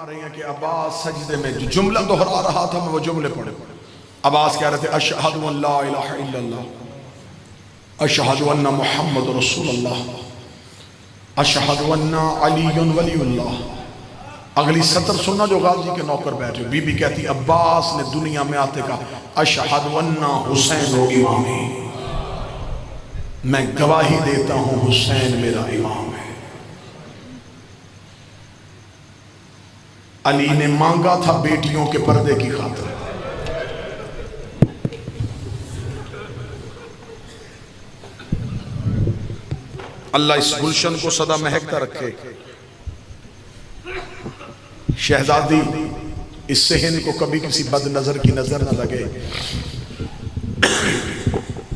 فرما رہی ہیں کہ عباس سجدے میں جو جملہ دہرا رہا تھا میں وہ جملے پڑھے. عباس کہہ رہے تھے اشہد ان لا الہ الا اللہ اشہد ان محمد رسول اللہ اشہد ان علی ولی اللہ. اگلی سطر سننا جو غازی کے نوکر بیٹھے. بی بی کہتی عباس نے دنیا میں آتے کہا اشہد ان حسین و امامی، میں گواہی دیتا ہوں حسین میرا امام ہے. علی نے مانگا تھا بیٹیوں کے پردے کی خاطر. اللہ اس گلشن کو سدا مہکتا رکھے. شہزادی اس صحن کو کبھی کسی بد نظر کی نظر نہ لگے.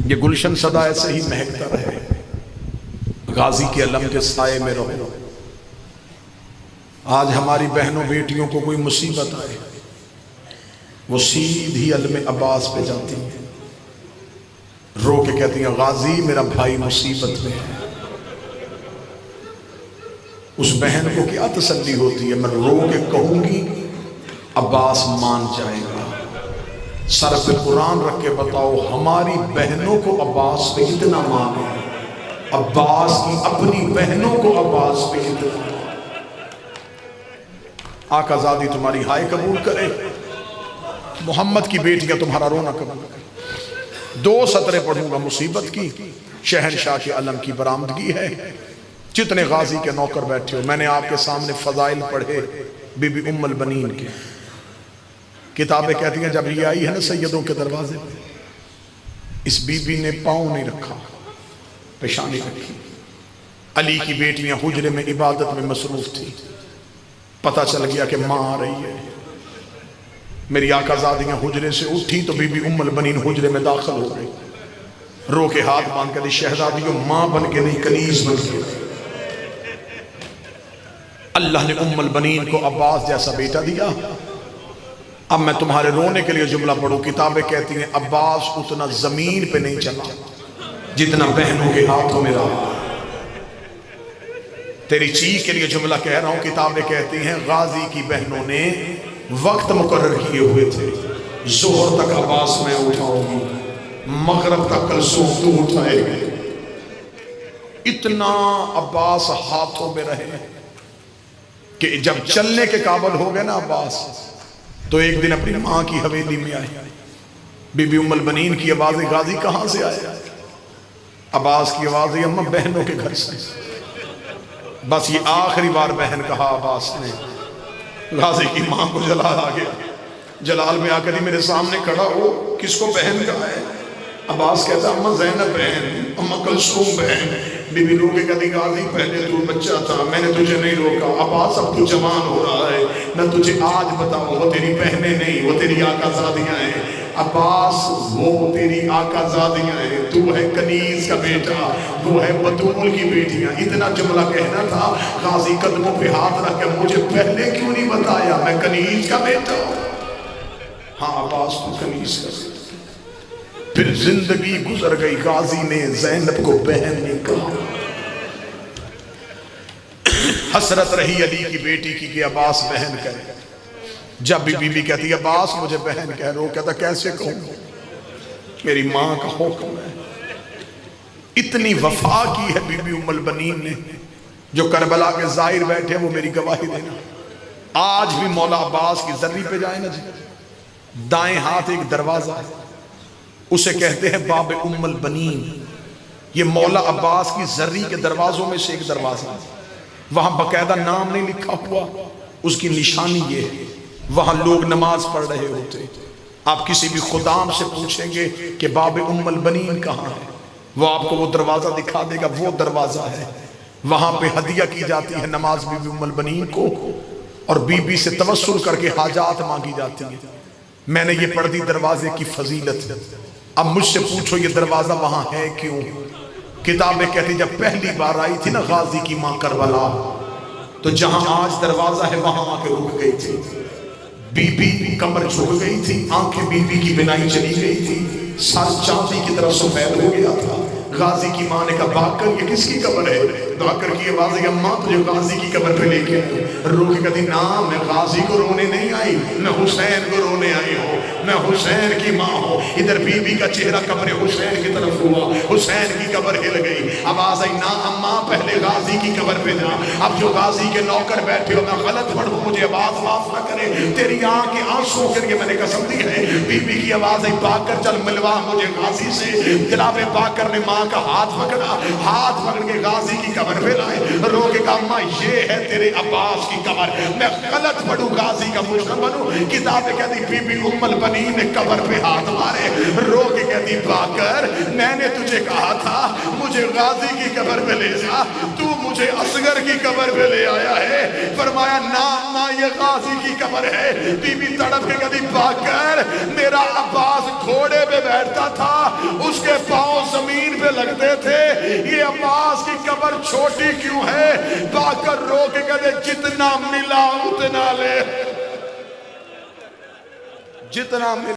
یہ گلشن سدا ایسے ہی مہکتا رہے. غازی کے علم کے سائے میں رہو. آج ہماری بہنوں بیٹیوں کو کوئی مصیبت آئے وہ سیدھی علم عباس پہ جاتی ہیں، رو کے کہتی ہیں غازی میرا بھائی مصیبت میں ہے. اس بہن کو کیا تسلی ہوتی ہے؟ میں رو کے کہوں گی عباس مان جائے گا. سر پہ قرآن رکھ کے بتاؤ ہماری بہنوں کو عباس پہ اتنا مان ہے، عباس کی اپنی بہنوں کو عباس پہ اتنا مان. آقا زادی تمہاری ہائے قبول کرے، محمد کی بیٹیاں تمہارا رونا قبول کرے. 2 سطریں پڑھوں گا مصیبت کی. شہنشاہ کے علم کی برآمدگی ہے. جتنے غازی کے نوکر بیٹھے ہو، میں نے آپ کے سامنے فضائل پڑھے بی بی ام البنین کے. کتابیں کہتی ہیں جب یہ آئی ہے نا سیدوں کے دروازے پہ، اس بی بی نے پاؤں نہیں رکھا، پیشانی رکھی. علی کی بیٹیاں حجرے میں عبادت میں مصروف تھی. پتہ چل گیا کہ ماں آ رہی ہے. میری آقا زادیاں حجرے سے اٹھی تو بی بی ام البنین حجرے میں داخل ہو گئی. رو کے ہاتھ باندھ کے دی شہزادیوں ماں بن کے نہیں کنیز بن کے. اللہ نے ام البنین کو عباس جیسا بیٹا دیا. اب میں تمہارے رونے کے لیے جملہ پڑھوں. کتابیں کہتی ہیں عباس اتنا زمین پہ نہیں چلا جتنا بہنوں کے ہاتھوں میں رہا. تیری چیخ کے لیے جملہ کہہ رہا ہوں. کتابیں کہتی ہیں غازی کی بہنوں نے وقت مقرر کیے ہوئے تھے. ظہر تک عباس میں اٹھاؤں گی، مغرب تک کلثوم تو اٹھائے گئے. اتنا عباس ہاتھوں میں رہے کہ جب چلنے کے قابل ہو گئے نا عباس تو ایک دن اپنی ماں کی حویلی میں آئے. بی بی ام البنین کی آواز غازی کہاں سے آئے؟ عباس کی آواز اماں بہنوں کے گھر سے. بس یہ آخری بار بہن کہا عباس نے. غازی کی ماں کو جلال آ گیا. جلال میں آ کر ہی میرے سامنے کھڑا ہو کس کو بہن کہا ہے؟ عباس کہتا اماں زینب بہن، اماں کلثوم بہن. بی بی رو کے کہتی غازی پہلے تو بچہ تھا میں نے تجھے نہیں روکا. عباس اب تو جوان ہو رہا ہے، نہ تجھے آج بتاؤ وہ تیری بہنیں نہیں وہ تیری آقا زادیاں ہیں. عباس وہ تیری آقا زادیاں ہیں، تو ہے کنیز کا بیٹا، وہ ہے بطول کی بیٹیاں. اتنا جملہ کہنا تھا. غازی قدموں پہ ہاتھ رکھ کے مجھے پہلے کیوں نہیں بتایا میں کنیز کا بیٹا ہوں؟ ہاں عباس تو کنیز کا بیٹا. پھر زندگی گزر گئی. غازی نے زینب کو بہن نہیں کہا. حسرت رہی علی کی بیٹی کی کہ عباس بہن کہے. جب بھی بی بی کہتی عباس مجھے بہن کہہ رہا ہو، کہتا کیسے کہوں، میری ماں کا حکم ہے. اتنی وفا کی ہے بی بی ام البنین نے. جو کربلا کے ظاہر بیٹھے وہ میری گواہی دینا. آج بھی مولا عباس کی ذری پہ جائیں نا جی، دائیں ہاتھ ایک دروازہ ہے، اسے کہتے ہیں باب ام البنین. یہ مولا عباس کی ذری کے دروازوں میں سے ایک دروازہ ہے. وہاں باقاعدہ نام نہیں لکھا ہوا، اس کی نشانی یہ ہے. وہاں لوگ نماز پڑھ رہے ہوتے. آپ کسی بھی خدام سے پوچھیں گے کہ باب ام البنین کہاں ہے، وہ آپ کو وہ دروازہ دکھا دے گا. وہ دروازہ ہے، وہاں پہ ہدیہ کی جاتی ہے نماز بی بی ام البنین کو، اور بی بی سے توسل کر کے حاجات مانگی جاتی ہیں. میں نے یہ پڑھ دی دروازے کی فضیلت. اب مجھ سے پوچھو یہ دروازہ وہاں ہے کیوں؟ کتابیں کہتی جب پہلی بار آئی تھی نا غازی کی ماں کربلا، تو جہاں آج دروازہ ہے وہاں آ کے رک گئی تھی. بی بی کمر جھک گئی تھی، آنکھیں بی بی کی بنائی چلی گئی تھی، سر چاندی کی طرف سفید ہو گیا تھا. غازی کی ماں نے کہا باقر یہ کس کی قبر ہے؟ باقر کی آواز ہے اماں تجھے غازی کی قبر پہ لے کے آئی۔ رو کے کہتی نا میں غازی کو رونے نہیں آئی، میں حسین کو رونے آئی ہوں، میں حسین کی ماں ہوں۔ ادھر بی بی کا چہرہ قبر حسین کی طرف ہوا، حسین کی قبر ہل گئی۔ آواز آئی نا اماں پہلے غازی کی قبر پہ جا، اب جو غازی کے نوکر بیٹھے ہو میں غلط پڑھوں مجھے آواز معاف نہ کرے، تیری آنکھ کے آنسوں کے لیے میں نے قسم دی ہے۔ بی بی کی آواز آئی باقر چل ملوا مجھے غازی سے۔ جناب باقر نے ماں کا ہاتھ پکڑا، ہاتھ پکڑ کے غازی کی قبر پہ لائے، رو کے کہا ماں یہ ہے تیرے عباس کی قبر، میں غلط پڑھوں غازی کا مجرم بنوں۔ کتابیں کہتی بی بی ام البنین نے قبر پہ ہاتھ مارے، رو کے کہتی باقر میں نے تجھے کہا تھا مجھے غازی کی قبر پہ لے جا، تو مجھے اصغر کی قبر پہ لے آیا ہے۔ فرمایا نا ماں یہ غازی کی قبر ہے۔ بی بی تڑپ کے کہتی باقر میرا عباس گھوڑے پہ بیٹھتا تھا، اس کے پاؤں زمین پہ لگتے تھے، یہ عباس کی قبر چھوٹی کیوں ہے؟ باقر رو کے کہتے جتنا ملا اتنا لے، جتنا ملا